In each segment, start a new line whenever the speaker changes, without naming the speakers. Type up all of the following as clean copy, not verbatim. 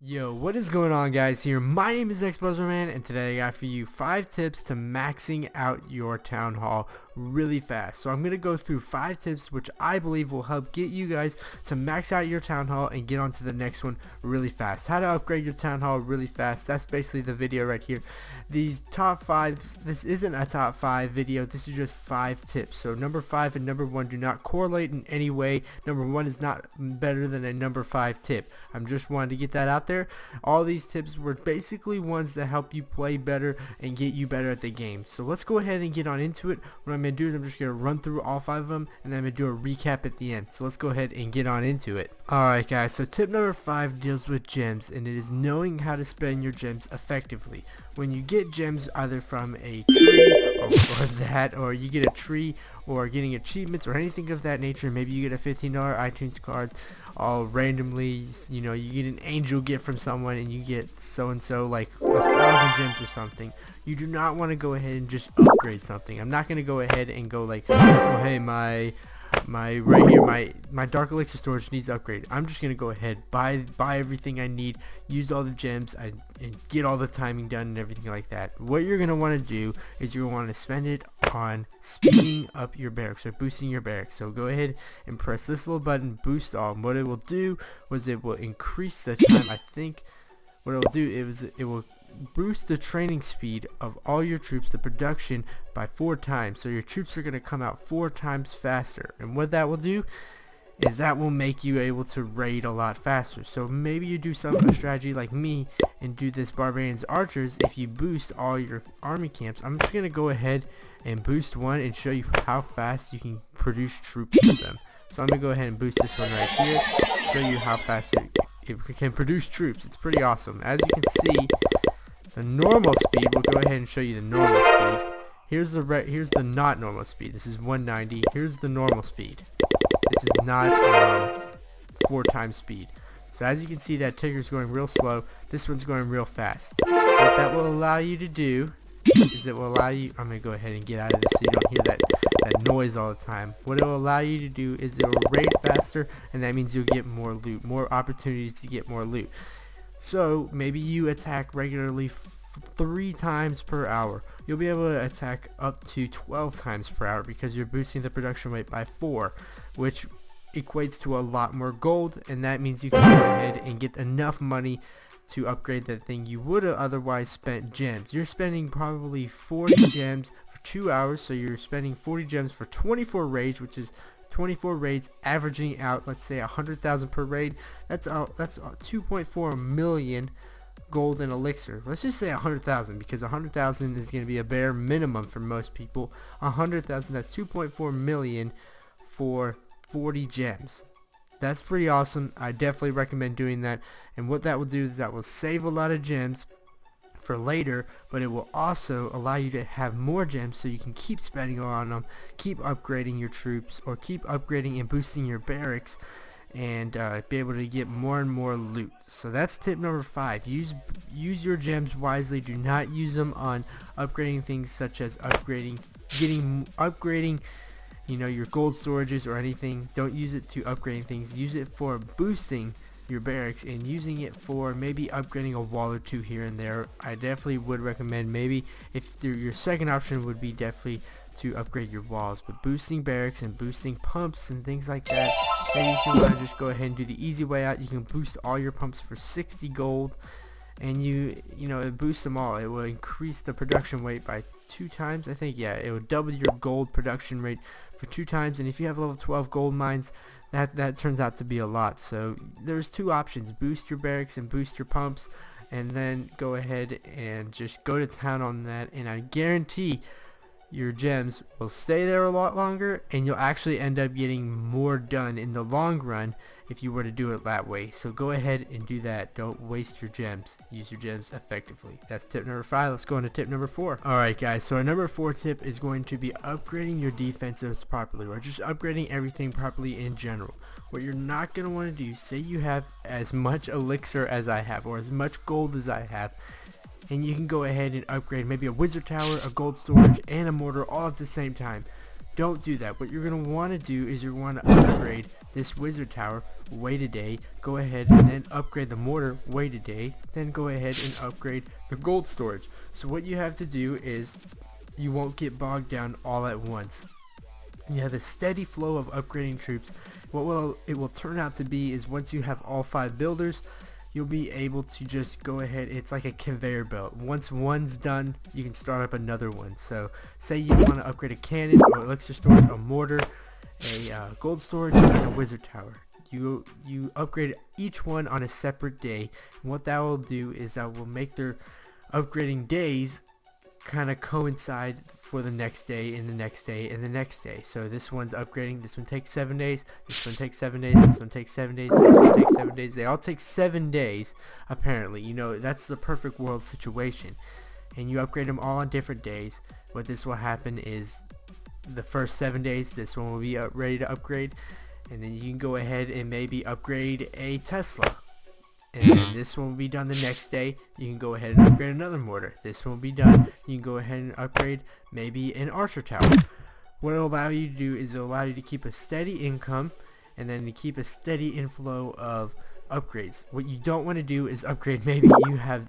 Yo, what is going on, guys? Here, my name is xBuzzerman, and today I got for you 5 tips to maxing out your town hall really fast. So I'm going to go through 5 tips which I believe will help get you guys to max out your town hall and get on to the next one really fast. How to upgrade your town hall really fast. That's basically the video right here. These top 5, this isn't a top 5 video, this is just 5 tips. So number 5 and number 1 do not correlate in any way. Number 1 is not better than a number 5 tip. I'm just wanting to get that out there. All these tips were basically ones that help you play better and get you better at the game. So let's go ahead and get on into it. What I'm going to do is I'm just going to run through all 5 of them, and then I'm going to do a recap at the end. So let's go ahead and get on into it. Alright guys, so tip number 5 deals with gems, and it is knowing how to spend your gems effectively. When you get gems either from a tree or you get a tree or getting achievements or anything of that nature, maybe you get a $15 iTunes card all randomly, you know, you get an angel gift from someone and you get so and so like 1,000 gems or something. You do not want to go ahead and just upgrade something. I'm not going to go ahead and go like, oh hey, my right here, my dark elixir storage needs upgrade. I'm just gonna go ahead, buy everything I need, use all the gems, and get all the timing done and everything like that. What you're gonna want to do is you're gonna want to spend it on speeding up your barracks or boosting your barracks. So go ahead and press this little button, boost all. And what it will do was it will increase the time. I think what it will do is it will boost the training speed of all your troops, the production, by 4 times. So your troops are going to come out 4 times faster, and what that will do is that will make you able to raid a lot faster. So maybe you do a strategy like me and do this barbarians archers. If you boost all your army camps, I'm just going to go ahead and boost one and show you how fast you can produce troops with them. So I'm going to go ahead and boost this one right here, show you how fast it can produce troops. It's pretty awesome. As you can see, the normal speed, we'll go ahead and show you the normal speed. Here's the not normal speed. This is 190. Here's the normal speed. This is not 4 times speed. So as you can see, that ticker's going real slow. This one's going real fast. What that will allow you to do is it will allow you, I'm going to go ahead and get out of this so you don't hear that noise all the time. What it will allow you to do is it will raid faster, and that means you'll get more loot, more opportunities to get more loot. So maybe you attack regularly 3 times per hour. You'll be able to attack up to 12 times per hour because you're boosting the production rate by 4, which equates to a lot more gold, and that means you can go ahead and get enough money to upgrade that thing you would have otherwise spent gems. You're spending probably 40 gems for 2 hours, so you're spending 40 gems for 24 raids, which is 24 raids averaging out, let's say 100,000 per raid. That's 2.4 million gold and elixir. Let's just say 100,000 because 100,000 is going to be a bare minimum for most people. 100,000, that's 2.4 million for 40 gems. That's pretty awesome. I definitely recommend doing that, and what that will do is that will save a lot of gems for later, but it will also allow you to have more gems so you can keep spending on them, keep upgrading your troops, or keep upgrading and boosting your barracks, and be able to get more and more loot. So that's tip number 5. Use your gems wisely. Do not use them on upgrading things such as upgrading you know, your gold storages or anything. Don't use it to upgrading things. Use it for boosting your barracks and using it for maybe upgrading a wall or 2 here and there. I definitely would recommend, maybe if your second option would be definitely to upgrade your walls, but boosting barracks and boosting pumps and things like that, maybe if you want to just go ahead and do the easy way out, you can boost all your pumps for 60 gold, and you know, it boosts them all. It will increase the production rate by 2 times, I think. Yeah, it will double your gold production rate for 2 times, and if you have level 12 gold mines, that turns out to be a lot. So there's 2 options: boost your barracks and boost your pumps, and then go ahead and just go to town on that, and I guarantee your gems will stay there a lot longer, and you'll actually end up getting more done in the long run if you were to do it that way. So go ahead and do that. Don't waste your gems. Use your gems effectively. That's tip number 5. Let's go on to tip number 4. Alright guys, so our number 4 tip is going to be upgrading your defensives properly, or just upgrading everything properly in general. What you're not going to want to do, say you have as much elixir as I have, or as much gold as I have, and you can go ahead and upgrade maybe a wizard tower, a gold storage, and a mortar all at the same time. don't do that. What you're going to want to do is you're going to upgrade this wizard tower, wait a day, go ahead and then upgrade the mortar, wait a day, then go ahead and upgrade the gold storage. So what you have to do is you won't get bogged down all at once. You have a steady flow of upgrading troops. What it will turn out to be is once you have all 5 builders, you'll be able to just go ahead. It's like a conveyor belt. Once one's done, you can start up another one. So say you want to upgrade a cannon, or elixir storage, a mortar, a gold storage, and a wizard tower. You upgrade each one on a separate day. And what that will do is that will make their upgrading days kind of coincide for the next day and the next day and the next day. So this one's upgrading, this one takes 7 days, this one takes 7 days, this one takes 7 days, this one takes 7 days. They all take 7 days apparently. You know, that's the perfect world situation. And you upgrade them all on different days. What this will happen is the first 7 days this one will be ready to upgrade, and then you can go ahead and maybe upgrade a Tesla. And then this one will be done the next day. You can go ahead and upgrade another mortar. This one will be done. You can go ahead and upgrade maybe an archer tower. What it'll allow you to do is it'll allow you to keep a steady income and then to keep a steady inflow of upgrades. What you don't want to do is upgrade, maybe you have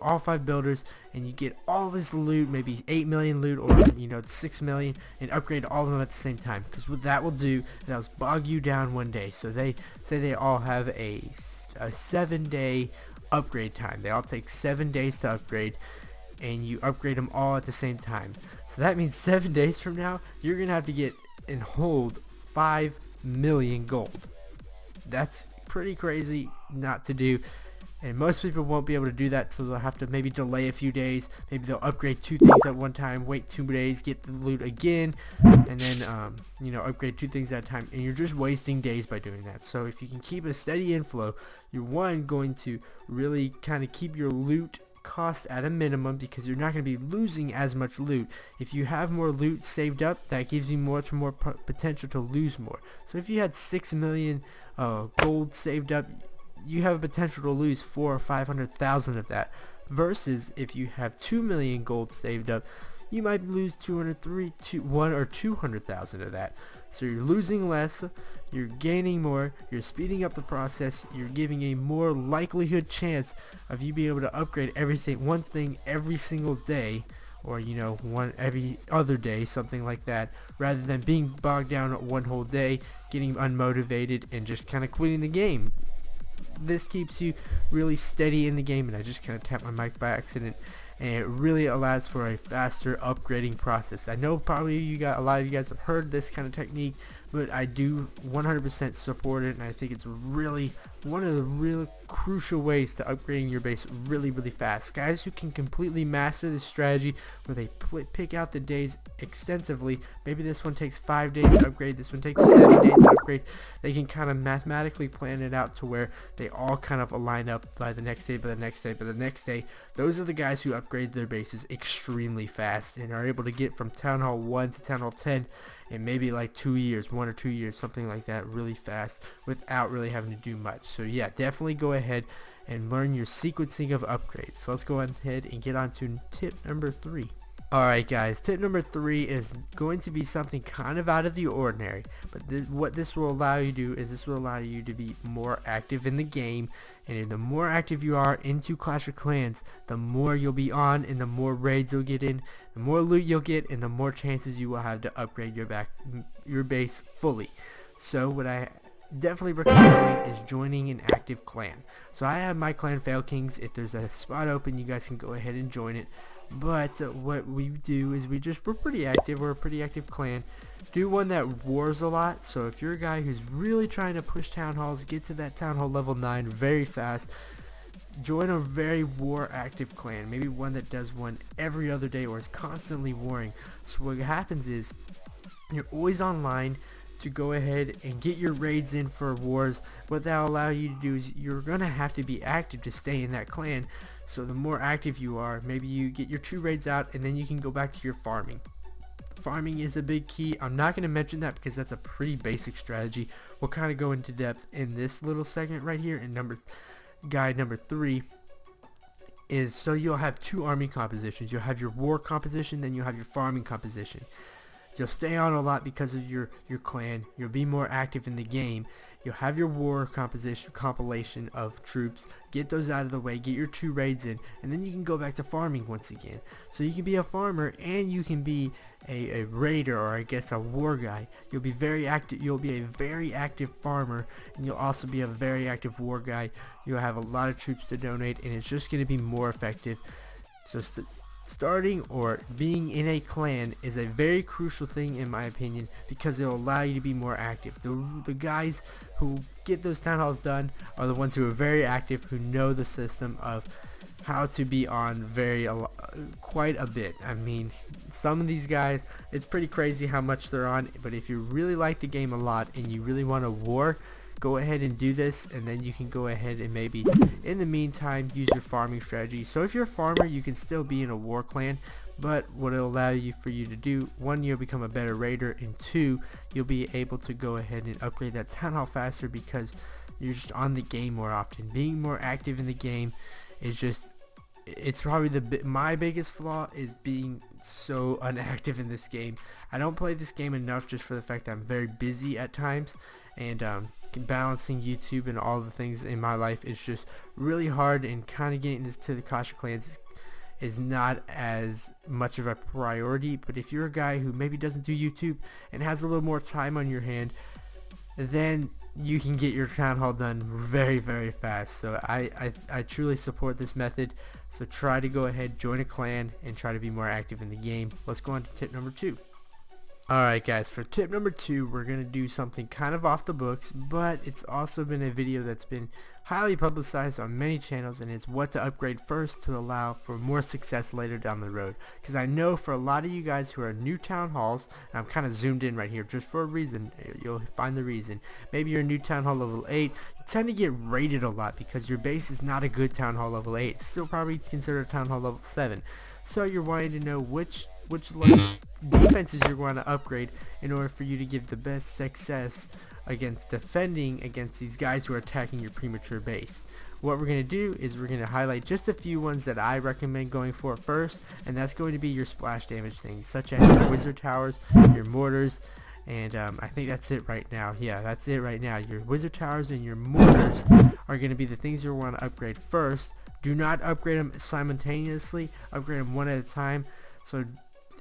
all 5 builders and you get all this loot, maybe 8 million loot, or 6 million, and upgrade all of them at the same time, because what that will do, that'll bog you down one day. So they say they all have a 7-day upgrade time. They all take 7 days to upgrade, and you upgrade them all at the same time. So that means 7 days from now you're gonna have to get and hold 5 million gold. That's pretty crazy not to do, and most people won't be able to do that, so they'll have to maybe delay a few days. Maybe they'll upgrade 2 things at one time, wait 2 days, get the loot again, and then upgrade 2 things at a time, and you're just wasting days by doing that. So if you can keep a steady inflow, you're going to really kind of keep your loot cost at a minimum, because you're not going to be losing as much loot. If you have more loot saved up, that gives you much more potential to lose more. So if you had 6 million gold saved up, you have a potential to lose 400,000 or 500,000 of that, versus if you have 2 million gold saved up, you might lose 1 or 200,000 of that. So you're losing less, you're gaining more, you're speeding up the process, you're giving a more likelihood chance of you being able to upgrade one thing every single day, or one every other day, something like that, rather than being bogged down one whole day, getting unmotivated, and just kind of quitting the game. This keeps you really steady in the game, and I just kind of tapped my mic by accident, and it really allows for a faster upgrading process. I know probably a lot of you guys have heard this kind of technique, but I do 100% support it, and I think it's really one of the real crucial ways to upgrading your base really fast. Guys who can completely master this strategy, where they pick out the days extensively, maybe this one takes 5 days to upgrade, this one takes 7 days to upgrade, they can kind of mathematically plan it out to where they all kind of align up by the next day, by the next day, by the next day. Those are the guys who upgrade their bases extremely fast and are able to get from Town Hall 1 to Town Hall 10 in maybe like 2 years, 1 or 2 years, something like that, really fast without really having to do much. So yeah, definitely go ahead and learn your sequencing of upgrades. So let's go ahead and get on to tip number 3. Alright guys, tip number 3 is going to be something kind of out of the ordinary, but what this will allow you to do is this will allow you to be more active in the game, and the more active you are into Clash of Clans, the more you'll be on, and the more raids you'll get in, the more loot you'll get, and the more chances you will have to upgrade your base fully. So what I definitely recommend doing is joining an active clan. So I have my clan Fail Kings. If there's a spot open, you guys can go ahead and join it. But what we do is we're pretty active. We're a pretty active clan. Do one that wars a lot. So if you're a guy who's really trying to push town halls, get to that town hall level 9 very fast, join a very war active clan. Maybe one that does one every other day or is constantly warring. So what happens is you're always online to go ahead and get your raids in for wars. What that'll allow you to do is you're gonna have to be active to stay in that clan. So the more active you are, maybe you get your 2 raids out, and then you can go back to your farming. Farming is a big key. I'm not going to mention that because that's a pretty basic strategy. We'll kind of go into depth in this little segment right here. And guide number 3 is, so you'll have 2 army compositions. You'll have your war composition, then you'll have your farming composition. You'll stay on a lot because of your clan. You'll be more active in the game. You'll have your war compilation of troops. Get those out of the way. Get your 2 raids in, and then you can go back to farming once again. So you can be a farmer and you can be a raider, or I guess a war guy. You'll be very active. You'll be a very active farmer, and you'll also be a very active war guy. You'll have a lot of troops to donate, and it's just going to be more effective. So starting or being in a clan is a very crucial thing in my opinion, because it'll allow you to be more active. The guys who get those town halls done are the ones who are very active, who know the system of how to be on quite a bit. I mean, some of these guys, it's pretty crazy how much they're on, but if you really like the game a lot and you really want a war, go ahead and do this, and then you can go ahead and maybe in the meantime use your farming strategy. So if you're a farmer, you can still be in a war clan, but what it'll allow you to do, 1, you'll become a better raider, and 2, you'll be able to go ahead and upgrade that town hall faster because you're just on the game more often. Being more active in the game is just, it's probably my biggest flaw is being so inactive in this game. I don't play this game enough just for the fact that I'm very busy at times, and balancing YouTube and all the things in my life is just really hard, and kind of getting this to the Clash of Clans is not as much of a priority. But if you're a guy who maybe doesn't do YouTube and has a little more time on your hand, then you can get your town hall done very, very fast. So I truly support this method. So try to go ahead, join a clan, and try to be more active in the game. Let's go on to tip number 2. Alright guys, for tip number 2, we're going to do something kind of off the books, but it's also been a video that's been highly publicized on many channels, and it's what to upgrade first to allow for more success later down the road. Because I know for a lot of you guys who are new town halls, and I'm kind of zoomed in right here just for a reason, you'll find the reason. Maybe you're a new town hall level 8, you tend to get raided a lot because your base is not a good town hall level 8, it's still probably considered a town hall level 7. So you're wanting to know which defenses you're going to upgrade in order for you to give the best success against defending against these guys who are attacking your premature base. What we're going to do is we're going to highlight just a few ones that I recommend going for first, and that's going to be your splash damage things, such as your wizard towers, your mortars, and I think that's it right now. Yeah, that's it right now. Your wizard towers and your mortars are going to be the things you want to upgrade first. Do not upgrade them simultaneously, upgrade them one at a time. So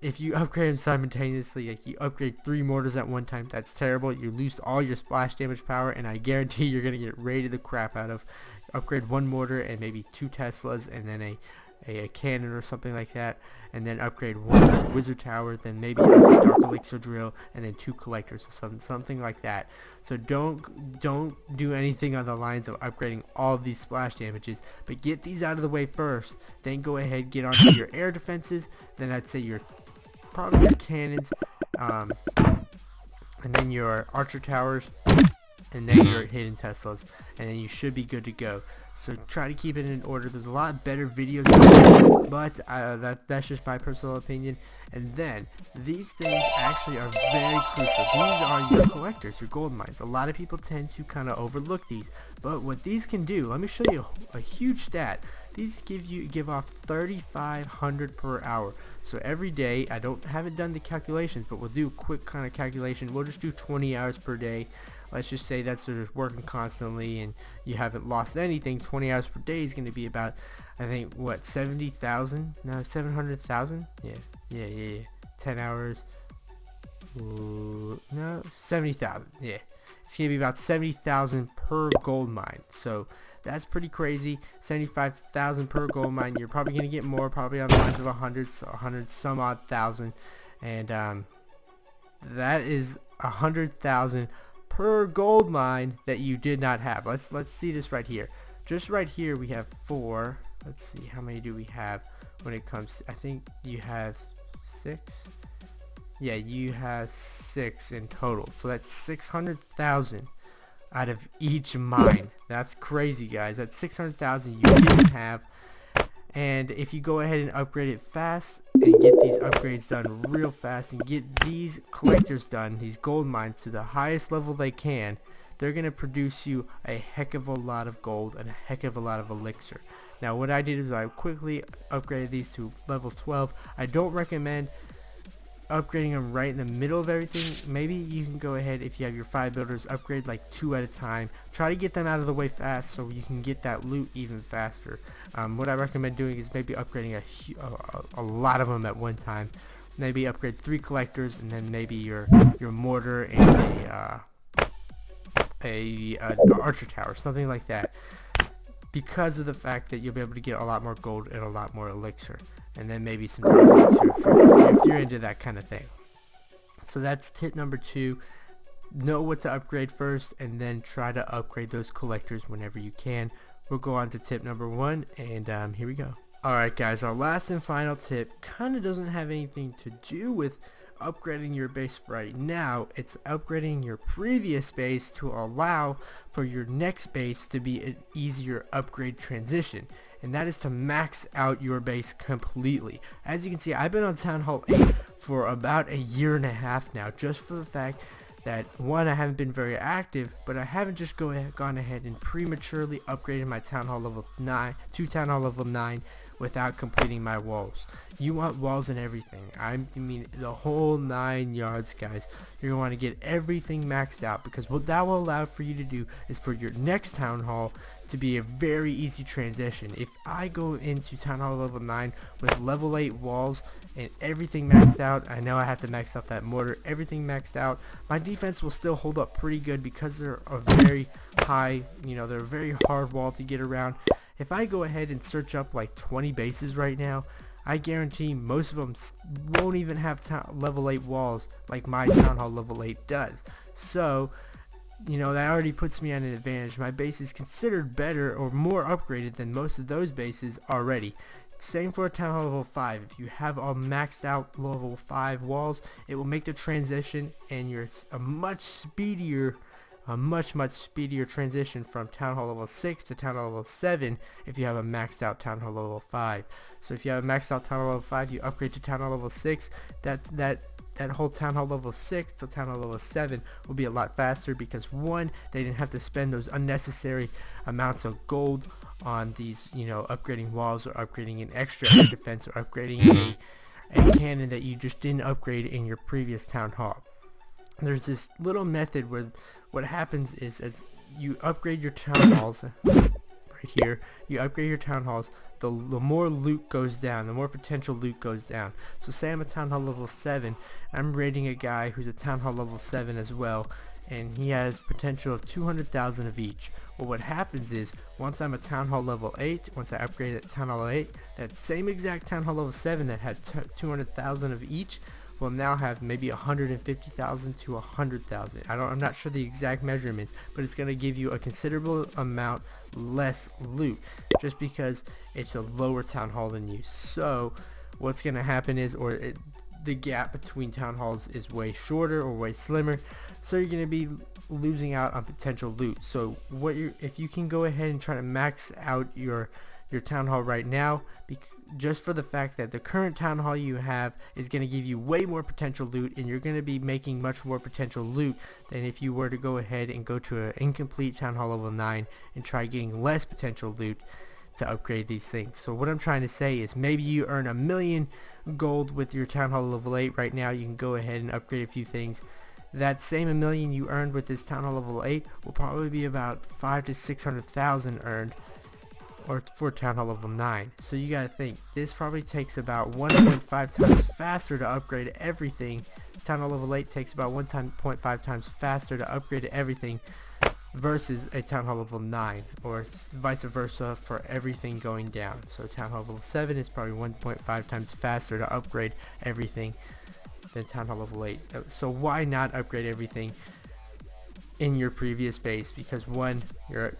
if you upgrade them simultaneously, like you upgrade 3 mortars at one time, that's terrible. You lose all your splash damage power, and I guarantee you're going to get raided the crap out of. Upgrade 1 mortar and maybe 2 Teslas, and then a cannon or something like that, and then upgrade 1 wizard tower, then maybe a dark elixir drill, and then 2 collectors, or something like that. So don't do anything on the lines of upgrading all of these splash damages, but get these out of the way first, then go ahead, get onto your air defenses, then I'd say probably your cannons, and then your archer towers, and then your hidden Teslas, and then you should be good to go. So try to keep it in order. There's a lot better videos out there, but that's just my personal opinion. And then these things actually are very crucial. These are your collectors, your gold mines. A lot of people tend to kind of overlook these, but what these can do, let me show you a huge stat. These give off 3,500 per hour. So every day, I haven't done the calculations, but we'll do a quick kind of calculation. We'll just do 20 hours per day. Let's just say that's just working constantly and you haven't lost anything. 20 hours per day is going to be about, I think, what, 70,000? No, 700,000? Yeah. 10 hours. Ooh, no, 70,000. Yeah. It's going to be about 70,000 per gold mine. So that's pretty crazy. 75,000 per gold mine. You're probably going to get more, probably on the lines of 100 some odd thousand. And that is 100,000 per gold mine that you did not have. Let's see this right here. Just right here we have 4. Let's see, how many do we have when it comes to, I think you have 6. Yeah, you have 6 in total. So that's 600,000 out of each mine. That's crazy, guys. That's 600,000 you didn't have. And if you go ahead and upgrade it fast and get these upgrades done real fast and get these collectors done, these gold mines, to the highest level they can, they're going to produce you a heck of a lot of gold and a heck of a lot of elixir. Now what I did is I quickly upgraded these to level 12. I don't recommend upgrading them right in the middle of everything. Maybe you can go ahead, if you have your 5 builders, upgrade like 2 at a time. Try to get them out of the way fast so you can get that loot even faster. What I recommend doing is maybe upgrading a lot of them at one time. Maybe upgrade 3 collectors, and then maybe your mortar and a archer tower, something like that, because of the fact that you'll be able to get a lot more gold and a lot more elixir, and then maybe some dark elixir if you're into that kind of thing. So that's tip number 2. Know what to upgrade first, and then try to upgrade those collectors whenever you can. We'll go on to tip number 1, and here we go. Alright guys, our last and final tip kind of doesn't have anything to do with upgrading your base right now. It's upgrading your previous base to allow for your next base to be an easier upgrade transition, and that is to max out your base completely. As you can see, I've been on Town Hall 8 for about a year and a half now, just for the fact that, one, I haven't been very active, but I haven't just gone ahead and prematurely upgraded my Town Hall level 9 to Town Hall level 9 without completing my walls. You want walls and everything. I mean the whole 9 yards, guys. You're going to want to get everything maxed out, because what that will allow for you to do is for your next Town Hall to be a very easy transition. If I go into Town Hall level 9 with level 8 walls and everything maxed out, I know I have to max out that mortar, everything maxed out, my defense will still hold up pretty good because they're a very high, they're a very hard wall to get around. If I go ahead and search up like 20 bases right now, I guarantee most of them won't even have level 8 walls like my Town Hall level 8 does. So, that already puts me at an advantage. My base is considered better or more upgraded than most of those bases already. Same for a Town Hall level 5. If you have all maxed out level 5 walls, it will make the transition, and you're a much much speedier transition from Town Hall level 6 to Town Hall level 7 if you have a maxed out Town Hall level 5. So if you have a maxed out Town Hall level 5, you upgrade to Town Hall level 6, that whole Town Hall level 6 to Town Hall level 7 will be a lot faster, because, one, they didn't have to spend those unnecessary amounts of gold on these, upgrading walls, or upgrading an extra air defense, or upgrading a cannon that you just didn't upgrade in your previous Town Hall. There's this little method where what happens is, as you upgrade your Town Halls, right here, you upgrade your Town Halls, the more loot goes down, the more potential loot goes down. So say I'm a Town Hall level 7, I'm raiding a guy who's a Town Hall level 7 as well, and he has potential of 200,000 of each. Well, what happens is, once I'm a Town Hall level 8, once I upgrade at Town Hall 8, that same exact Town Hall level 7 that had 200,000 of each will now have maybe 150,000 to 100,000. I'm not sure the exact measurements, but it's going to give you a considerable amount less loot, just because it's a lower Town Hall than you. So what's going to happen is, the gap between Town Halls is way shorter or way slimmer, so you're going to be losing out on potential loot. So if you can go ahead and try to max out your Town Hall right now, just for the fact that the current Town Hall you have is going to give you way more potential loot, and you're going to be making much more potential loot than if you were to go ahead and go to an incomplete Town Hall level 9 and try getting less potential loot to upgrade these things. So what I'm trying to say is, maybe you earn 1,000,000 gold with your Town Hall level 8 right now. You can go ahead and upgrade a few things. That same 1,000,000 you earned with this Town Hall level 8 will probably be about 500,000 to 600,000 earned, or for Town Hall level 9. So you gotta think, this probably takes about 1.5 times faster to upgrade everything. Town Hall level 8 takes about 1.5 times faster to upgrade everything versus a Town Hall level 9, or vice versa for everything going down. So Town Hall level 7 is probably 1.5 times faster to upgrade everything than Town Hall level 8. So why not upgrade everything in your previous base? Because, one,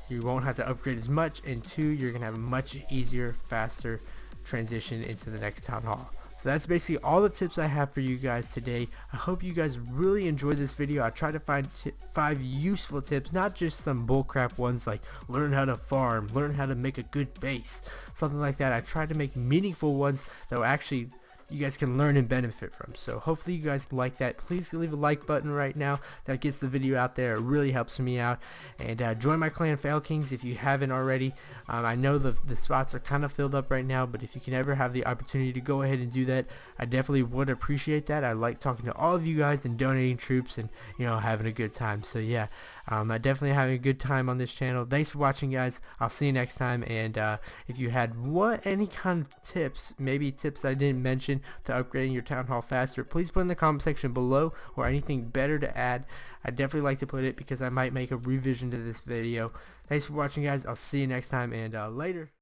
you won't have to upgrade as much, and two, you're gonna have a much easier, faster transition into the next Town Hall. So that's basically all the tips I have for you guys today. I hope you guys really enjoyed this video. I tried to find 5 useful tips, not just some bullcrap ones like learn how to farm, learn how to make a good base, something like that. I tried to make meaningful ones that will actually you guys can learn and benefit from. So hopefully you guys like that. Please leave a like button right now. That gets the video out there. It really helps me out. And join my clan, Fail Kings, if you haven't already. I know the spots are kind of filled up right now, but if you can ever have the opportunity to go ahead and do that, I definitely would appreciate that. I like talking to all of you guys and donating troops and, you know, having a good time. So yeah, I'm definitely having a good time on this channel. Thanks for watching, guys. I'll see you next time. And if you had any kind of tips, maybe tips I didn't mention to upgrading your town hall faster, please put in the comment section below, or anything better to add. I'd definitely like to put it because I might make a revision to this video. Thanks for watching, guys. I'll see you next time, and later.